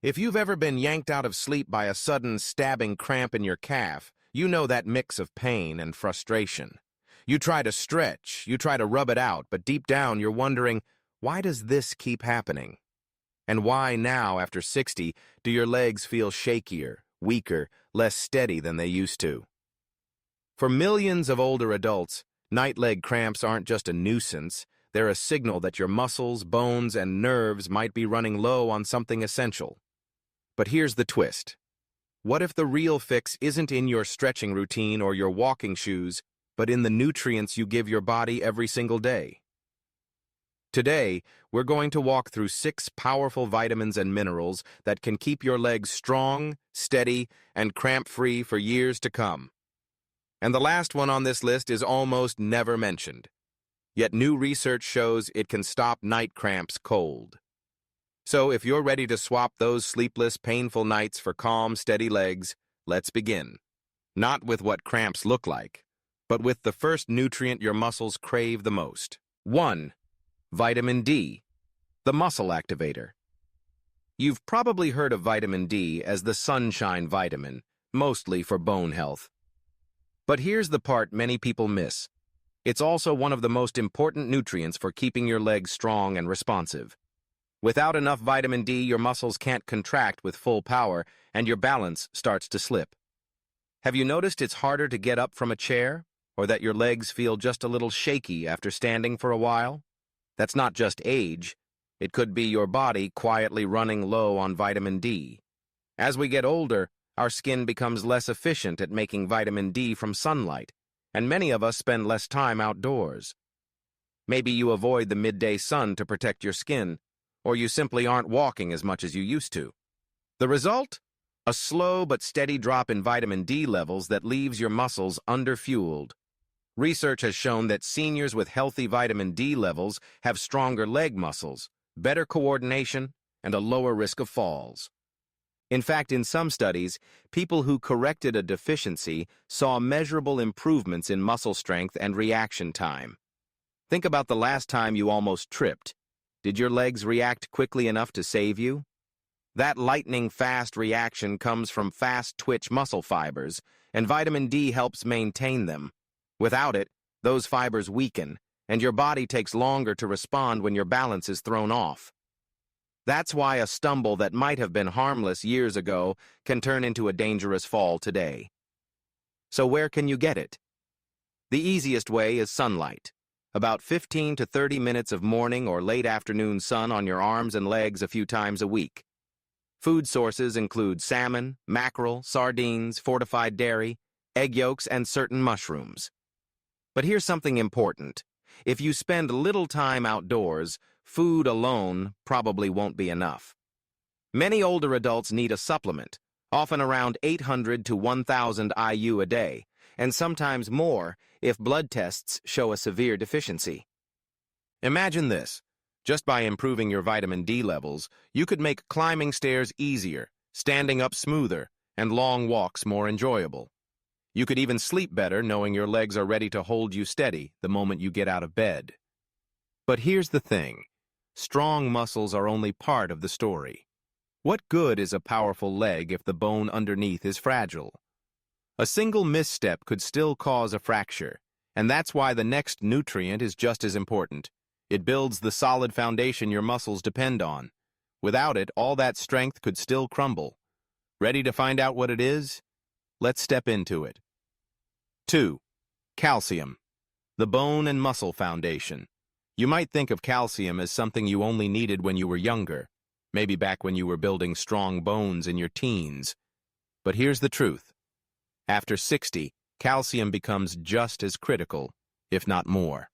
If you've ever been yanked out of sleep by a sudden stabbing cramp in your calf, you know that mix of pain and frustration. You try to stretch, you try to rub it out, but deep down you're wondering, why does this keep happening? And why now, after 60, do your legs feel shakier, weaker, less steady than they used to? For millions of older adults, night leg cramps aren't just a nuisance, they're a signal that your muscles, bones, and nerves might be running low on something essential. But here's the twist. What if the real fix isn't in your stretching routine or your walking shoes, but in the nutrients you give your body every single day? Today, we're going to walk through 6 powerful vitamins and minerals that can keep your legs strong, steady, and cramp-free for years to come. And the last one on this list is almost never mentioned. Yet new research shows it can stop night cramps cold. So if you're ready to swap those sleepless, painful nights for calm, steady legs, let's begin. Not with what cramps look like, but with the first nutrient your muscles crave the most. 1. Vitamin D, the muscle activator. You've probably heard of vitamin D as the sunshine vitamin, mostly for bone health. But here's the part many people miss. It's also one of the most important nutrients for keeping your legs strong and responsive. Without enough vitamin D, your muscles can't contract with full power, and your balance starts to slip. Have you noticed it's harder to get up from a chair, or that your legs feel just a little shaky after standing for a while? That's not just age. It could be your body quietly running low on vitamin D. As we get older, our skin becomes less efficient at making vitamin D from sunlight, and many of us spend less time outdoors. Maybe you avoid the midday sun to protect your skin, or you simply aren't walking as much as you used to. The result? A slow but steady drop in vitamin D levels that leaves your muscles underfueled. Research has shown that seniors with healthy vitamin D levels have stronger leg muscles, better coordination, and a lower risk of falls. In fact, in some studies, people who corrected a deficiency saw measurable improvements in muscle strength and reaction time. Think about the last time you almost tripped. Did your legs react quickly enough to save you? That lightning-fast reaction comes from fast-twitch muscle fibers, and vitamin D helps maintain them. Without it, those fibers weaken, and your body takes longer to respond when your balance is thrown off. That's why a stumble that might have been harmless years ago can turn into a dangerous fall today. So where can you get it? The easiest way is sunlight. About 15 to 30 minutes of morning or late afternoon sun on your arms and legs a few times a week. Food sources include salmon, mackerel, sardines, fortified dairy, egg yolks, and certain mushrooms. But here's something important. If you spend little time outdoors, food alone probably won't be enough. Many older adults need a supplement, often around 800 to 1,000 IU a day, and sometimes more if blood tests show a severe deficiency. Imagine this. Just by improving your vitamin D levels, you could make climbing stairs easier, standing up smoother, and long walks more enjoyable. You could even sleep better knowing your legs are ready to hold you steady the moment you get out of bed. But here's the thing. Strong muscles are only part of the story. What good is a powerful leg if the bone underneath is fragile? A single misstep could still cause a fracture, and that's why the next nutrient is just as important. It builds the solid foundation your muscles depend on. Without it, all that strength could still crumble. Ready to find out what it is? Let's step into it. 2. Calcium, the bone and muscle foundation. You might think of calcium as something you only needed when you were younger, maybe back when you were building strong bones in your teens. But here's the truth. After 60, calcium becomes just as critical, if not more.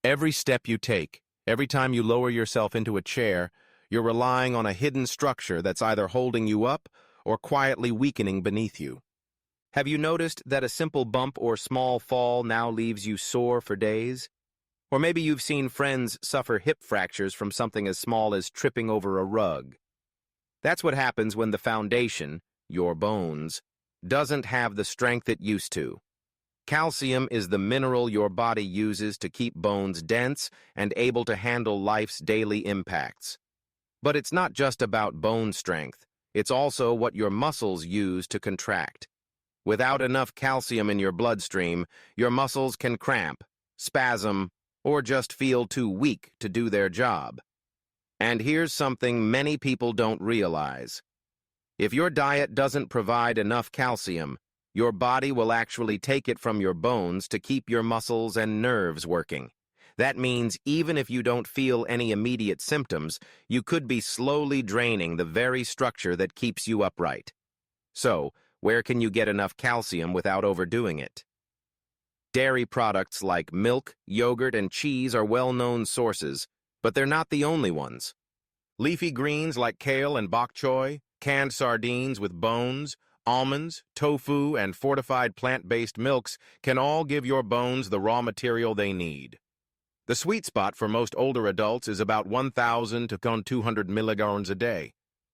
Every step you take, every time you lower yourself into a chair, you're relying on a hidden structure that's either holding you up or quietly weakening beneath you. Have you noticed that a simple bump or small fall now leaves you sore for days? Or maybe you've seen friends suffer hip fractures from something as small as tripping over a rug. That's what happens when the foundation, your bones, doesn't have the strength it used to. Calcium is the mineral your body uses to keep bones dense and able to handle life's daily impacts. But it's not just about bone strength. It's also what your muscles use to contract. Without enough calcium in your bloodstream, your muscles can cramp, spasm, or just feel too weak to do their job. And here's something many people don't realize. If your diet doesn't provide enough calcium, your body will actually take it from your bones to keep your muscles and nerves working. That means even if you don't feel any immediate symptoms, you could be slowly draining the very structure that keeps you upright. So, where can you get enough calcium without overdoing it? Dairy products like milk, yogurt, and cheese are well-known sources, but they're not the only ones. Leafy greens like kale and bok choy, canned sardines with bones, almonds, tofu, and fortified plant-based milks can all give your bones the raw material they need. The sweet spot for most older adults is about 1,000 to 200 milligrams a day,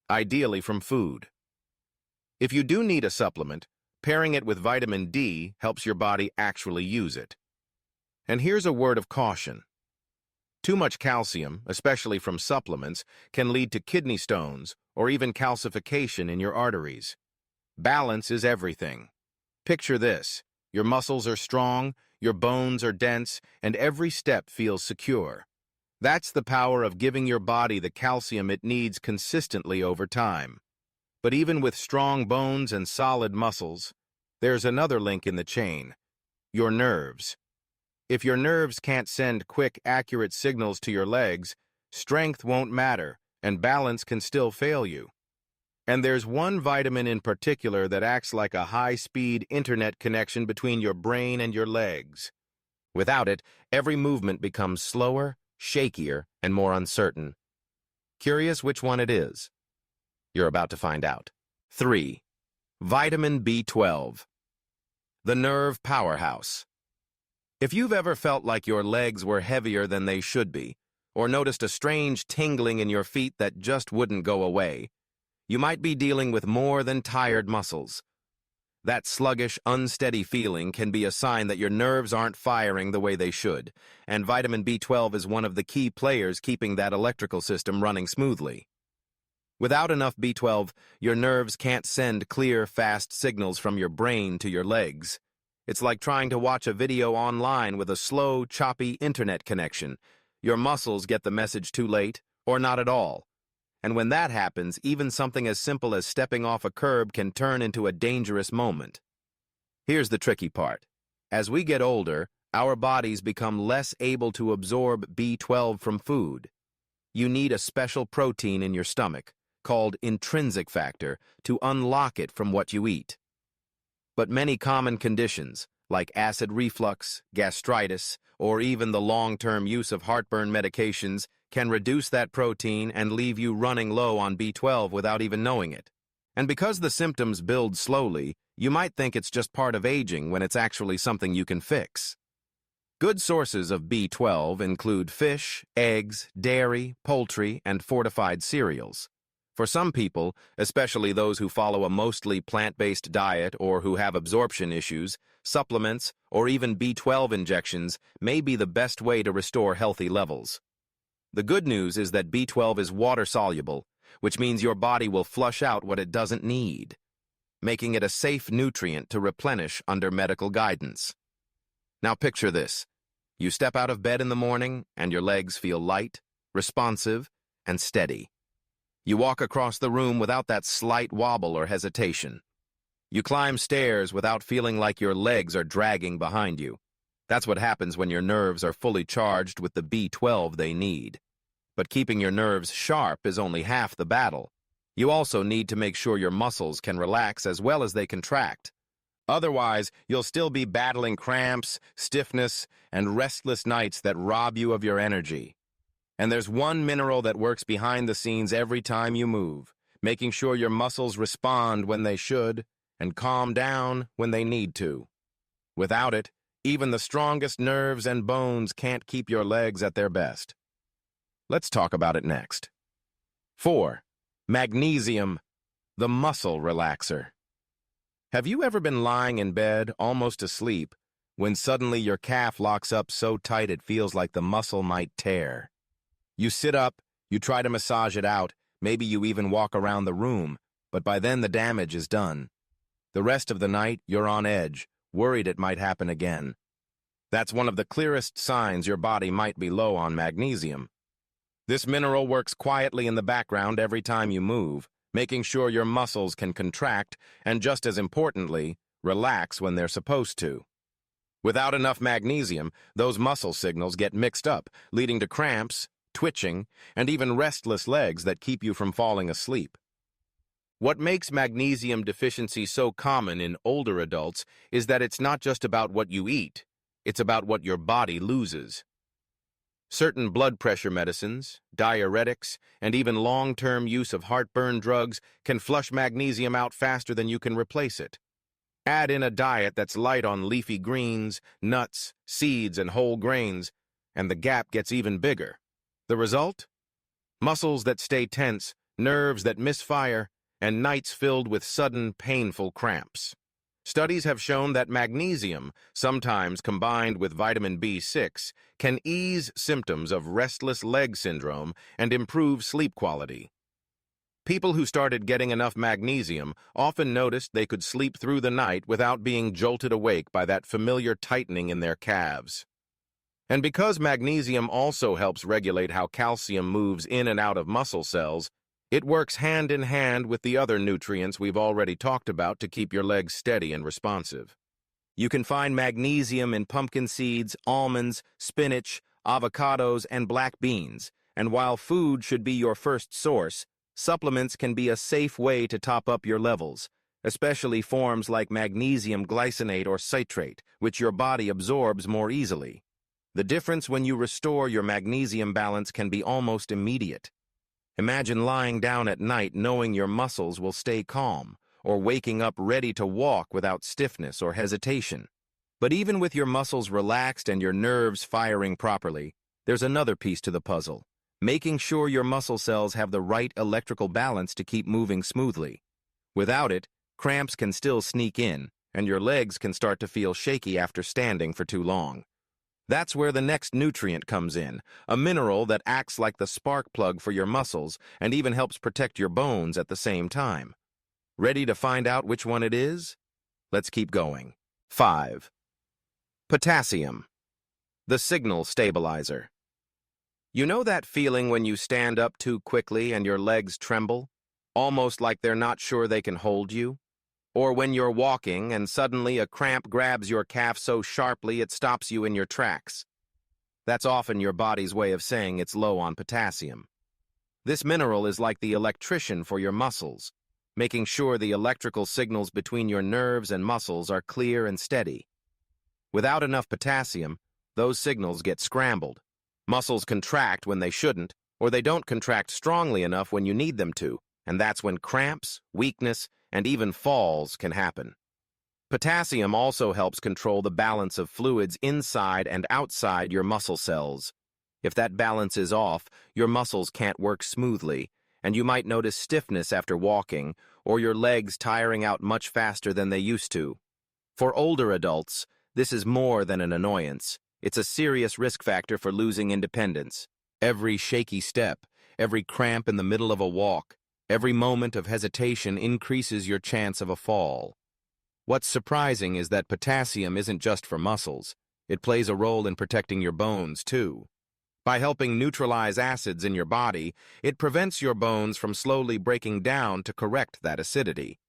ideally from food. If you do need a supplement, pairing it with vitamin D helps your body actually use it. And here's a word of caution. Too much calcium, especially from supplements, can lead to kidney stones or even calcification in your arteries. Balance is everything. Picture this. Your muscles are strong, your bones are dense, and every step feels secure. That's the power of giving your body the calcium it needs consistently over time. But even with strong bones and solid muscles, there's another link in the chain: your nerves. If your nerves can't send quick, accurate signals to your legs, strength won't matter, and balance can still fail you. And there's one vitamin in particular that acts like a high-speed internet connection between your brain and your legs. Without it, every movement becomes slower, shakier, and more uncertain. Curious which one it is? You're about to find out. 3. Vitamin B12. The nerve powerhouse. If you've ever felt like your legs were heavier than they should be, or noticed a strange tingling in your feet that just wouldn't go away, you might be dealing with more than tired muscles. That sluggish, unsteady feeling can be a sign that your nerves aren't firing the way they should, and vitamin B12 is one of the key players keeping that electrical system running smoothly. Without enough B12, your nerves can't send clear, fast signals from your brain to your legs. It's like trying to watch a video online with a slow, choppy internet connection. Your muscles get the message too late, or not at all. And when that happens, even something as simple as stepping off a curb can turn into a dangerous moment. Here's the tricky part. As we get older, our bodies become less able to absorb B12 from food. You need a special protein in your stomach, called intrinsic factor, to unlock it from what you eat. But many common conditions, like acid reflux, gastritis, or even the long-term use of heartburn medications, can reduce that protein and leave you running low on B12 without even knowing it. And because the symptoms build slowly, you might think it's just part of aging when it's actually something you can fix. Good sources of B12 include fish, eggs, dairy, poultry, and fortified cereals. For some people, especially those who follow a mostly plant-based diet or who have absorption issues, supplements, or even B12 injections may be the best way to restore healthy levels. The good news is that B12 is water-soluble, which means your body will flush out what it doesn't need, making it a safe nutrient to replenish under medical guidance. Now picture this. You step out of bed in the morning and your legs feel light, responsive, and steady. You walk across the room without that slight wobble or hesitation. You climb stairs without feeling like your legs are dragging behind you. That's what happens when your nerves are fully charged with the B12 they need. But keeping your nerves sharp is only half the battle. You also need to make sure your muscles can relax as well as they contract. Otherwise, you'll still be battling cramps, stiffness, and restless nights that rob you of your energy. And there's one mineral that works behind the scenes every time you move, making sure your muscles respond when they should and calm down when they need to. Without it, even the strongest nerves and bones can't keep your legs at their best. Let's talk about it next. 4. Magnesium, the muscle relaxer. Have you ever been lying in bed, almost asleep, when suddenly your calf locks up so tight it feels like the muscle might tear? You sit up, You try to massage it out, maybe you even walk around the room, but by then the damage is done. The rest of the night, you're on edge, worried it might happen again. That's one of the clearest signs your body might be low on magnesium. This mineral works quietly in the background every time you move, making sure your muscles can contract and, just as importantly, relax when they're supposed to. Without enough magnesium, those muscle signals get mixed up, leading to cramps, twitching, and even restless legs that keep you from falling asleep. What makes magnesium deficiency so common in older adults is that it's not just about what you eat, it's about what your body loses. Certain blood pressure medicines, diuretics, and even long-term use of heartburn drugs can flush magnesium out faster than you can replace it. Add in a diet that's light on leafy greens, nuts, seeds, and whole grains, and the gap gets even bigger. The result? Muscles that stay tense, nerves that misfire, and nights filled with sudden, painful cramps. Studies have shown that magnesium, sometimes combined with vitamin B6, can ease symptoms of restless leg syndrome and improve sleep quality. People who started getting enough magnesium often noticed they could sleep through the night without being jolted awake by that familiar tightening in their calves. And because magnesium also helps regulate how calcium moves in and out of muscle cells, it works hand in hand with the other nutrients we've already talked about to keep your legs steady and responsive. You can find magnesium in pumpkin seeds, almonds, spinach, avocados, and black beans, and while food should be your first source, supplements can be a safe way to top up your levels, especially forms like magnesium glycinate or citrate, which your body absorbs more easily. The difference when you restore your magnesium balance can be almost immediate. Imagine lying down at night knowing your muscles will stay calm, or waking up ready to walk without stiffness or hesitation. But even with your muscles relaxed and your nerves firing properly, there's another piece to the puzzle: making sure your muscle cells have the right electrical balance to keep moving smoothly. Without it, cramps can still sneak in, and your legs can start to feel shaky after standing for too long. That's where the next nutrient comes in, a mineral that acts like the spark plug for your muscles and even helps protect your bones at the same time. Ready to find out which one it is? Let's keep going. 5. Potassium, the signal stabilizer. You know that feeling when you stand up too quickly and your legs tremble, almost like they're not sure they can hold you? Or when you're walking and suddenly a cramp grabs your calf so sharply it stops you in your tracks? That's often your body's way of saying it's low on potassium. This mineral is like the electrician for your muscles, making sure the electrical signals between your nerves and muscles are clear and steady. Without enough potassium, those signals get scrambled. Muscles contract when they shouldn't, or they don't contract strongly enough when you need them to, and that's when cramps, weakness, and even falls can happen. Potassium also helps control the balance of fluids inside and outside your muscle cells. If that balance is off, your muscles can't work smoothly, and you might notice stiffness after walking, or your legs tiring out much faster than they used to. For older adults, this is more than an annoyance. It's a serious risk factor for losing independence. Every shaky step, every cramp in the middle of a walk, every moment of hesitation increases your chance of a fall. What's surprising is that potassium isn't just for muscles. It plays a role in protecting your bones, too. By helping neutralize acids in your body, it prevents your bones from slowly breaking down to correct that acidity.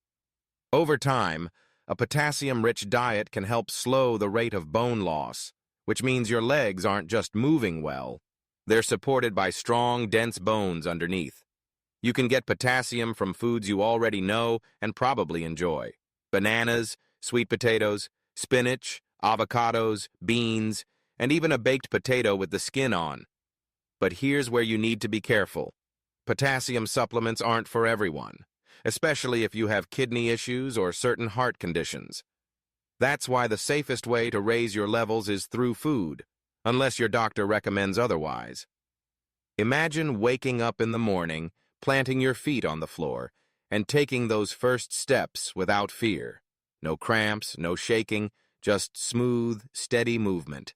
Over time, a potassium-rich diet can help slow the rate of bone loss, which means your legs aren't just moving well. They're supported by strong, dense bones underneath. You can get potassium from foods you already know and probably enjoy: bananas, sweet potatoes, spinach, avocados, beans, and even a baked potato with the skin on. But here's where you need to be careful. Potassium supplements aren't for everyone, especially if you have kidney issues or certain heart conditions. That's why the safest way to raise your levels is through food, unless your doctor recommends otherwise. Imagine waking up in the morning, planting your feet on the floor, and taking those first steps without fear. No cramps, no shaking, just smooth, steady movement.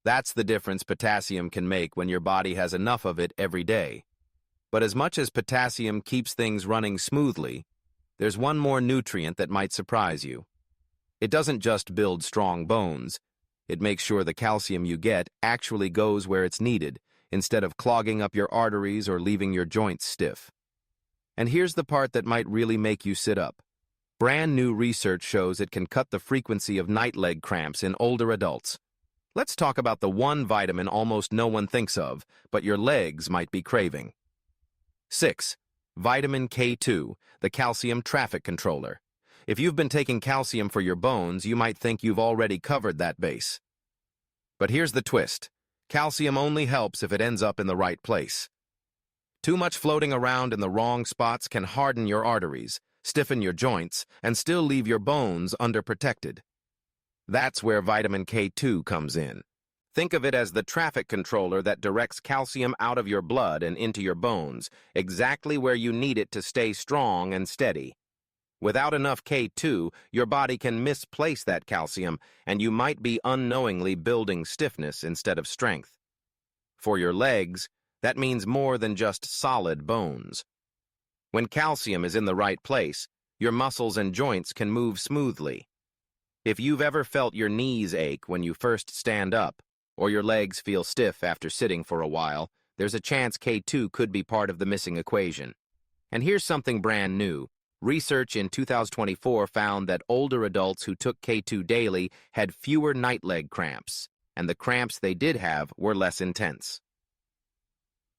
That's the difference potassium can make when your body has enough of it every day. But as much as potassium keeps things running smoothly, there's one more nutrient that might surprise you. It doesn't just build strong bones. It makes sure the calcium you get actually goes where it's needed, instead of clogging up your arteries or leaving your joints stiff. And here's the part that might really make you sit up. Brand new research shows it can cut the frequency of night leg cramps in older adults. Let's talk about the one vitamin almost no one thinks of, but your legs might be craving. 6. Vitamin K2, the calcium traffic controller. If you've been taking calcium for your bones, you might think you've already covered that base. But here's the twist. Calcium only helps if it ends up in the right place. Too much floating around in the wrong spots can harden your arteries, stiffen your joints, and still leave your bones underprotected. That's where vitamin K2 comes in. Think of it as the traffic controller that directs calcium out of your blood and into your bones, exactly where you need it to stay strong and steady. Without enough K2, your body can misplace that calcium, and you might be unknowingly building stiffness instead of strength. For your legs, that means more than just solid bones. When calcium is in the right place, your muscles and joints can move smoothly. If you've ever felt your knees ache when you first stand up, or your legs feel stiff after sitting for a while, there's a chance K2 could be part of the missing equation. And here's something brand new. Research in 2024 found that older adults who took K2 daily had fewer night leg cramps, and the cramps they did have were less intense.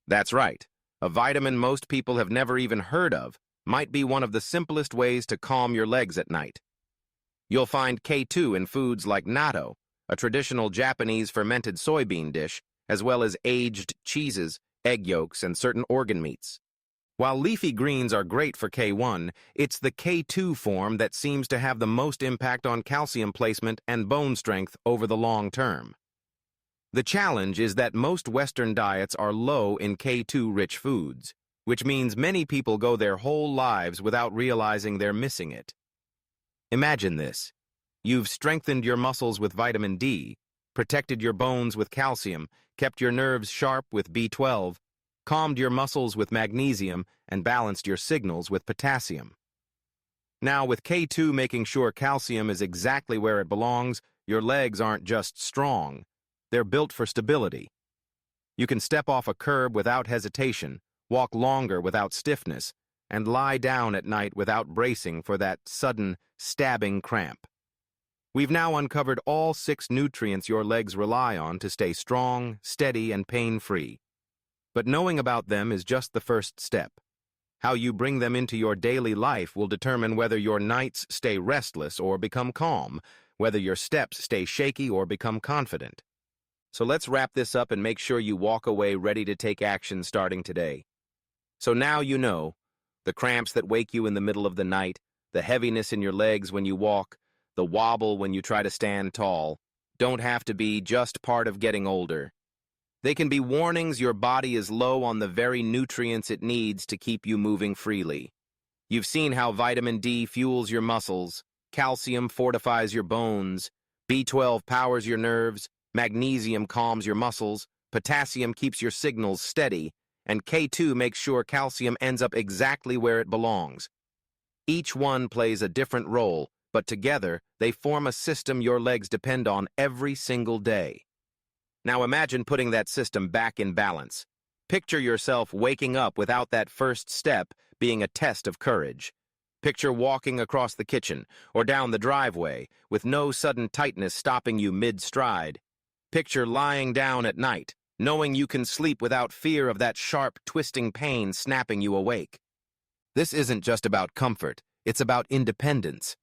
That's right. A vitamin most people have never even heard of might be one of the simplest ways to calm your legs at night. You'll find K2 in foods like natto, a traditional Japanese fermented soybean dish, as well as aged cheeses, egg yolks, and certain organ meats. While leafy greens are great for K1, it's the K2 form that seems to have the most impact on calcium placement and bone strength over the long term. The challenge is that most Western diets are low in K2-rich foods, which means many people go their whole lives without realizing they're missing it. Imagine this. You've strengthened your muscles with vitamin D, protected your bones with calcium, kept your nerves sharp with B12, calmed your muscles with magnesium, and balanced your signals with potassium. Now, with K2 making sure calcium is exactly where it belongs, your legs aren't just strong. They're built for stability. You can step off a curb without hesitation, walk longer without stiffness, and lie down at night without bracing for that sudden, stabbing cramp. We've now uncovered all 6 nutrients your legs rely on to stay strong, steady, and pain-free. But knowing about them is just the first step. How you bring them into your daily life will determine whether your nights stay restless or become calm, whether your steps stay shaky or become confident. So let's wrap this up and make sure you walk away ready to take action starting today. So now you know, the cramps that wake you in the middle of the night, the heaviness in your legs when you walk, the wobble when you try to stand tall, don't have to be just part of getting older. They can be warnings your body is low on the very nutrients it needs to keep you moving freely. You've seen how vitamin D fuels your muscles, calcium fortifies your bones, B12 powers your nerves, magnesium calms your muscles, potassium keeps your signals steady, and K2 makes sure calcium ends up exactly where it belongs. Each one plays a different role, but together they form a system your legs depend on every single day. Now imagine putting that system back in balance. Picture yourself waking up without that first step being a test of courage. Picture walking across the kitchen or down the driveway with no sudden tightness stopping you mid-stride. Picture lying down at night, knowing you can sleep without fear of that sharp, twisting pain snapping you awake. This isn't just about comfort, it's about independence.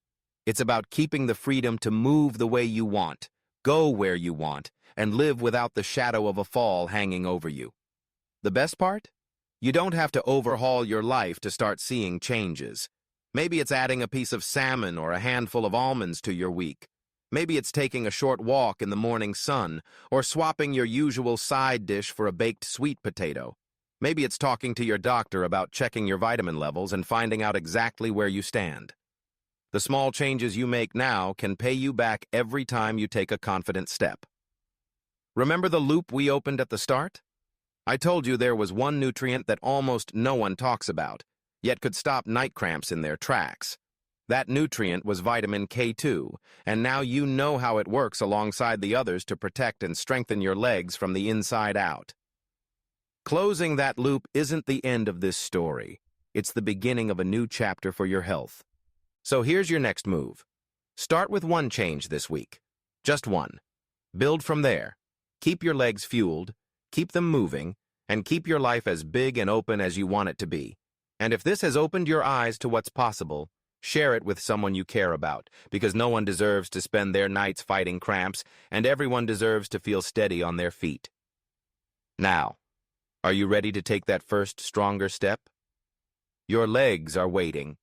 It's about keeping the freedom to move the way you want, go where you want, and live without the shadow of a fall hanging over you. The best part? You don't have to overhaul your life to start seeing changes. Maybe it's adding a piece of salmon or a handful of almonds to your week. Maybe it's taking a short walk in the morning sun, or swapping your usual side dish for a baked sweet potato. Maybe it's talking to your doctor about checking your vitamin levels and finding out exactly where you stand. The small changes you make now can pay you back every time you take a confident step. Remember the loop we opened at the start? I told you there was one nutrient that almost no one talks about, yet could stop night cramps in their tracks. That nutrient was vitamin K2, and now you know how it works alongside the others to protect and strengthen your legs from the inside out. Closing that loop isn't the end of this story. It's the beginning of a new chapter for your health. So here's your next move. Start with one change this week. Just one. Build from there. Keep your legs fueled, keep them moving, and keep your life as big and open as you want it to be. And if this has opened your eyes to what's possible, share it with someone you care about, because no one deserves to spend their nights fighting cramps, and everyone deserves to feel steady on their feet. Now, are you ready to take that first stronger step? Your legs are waiting.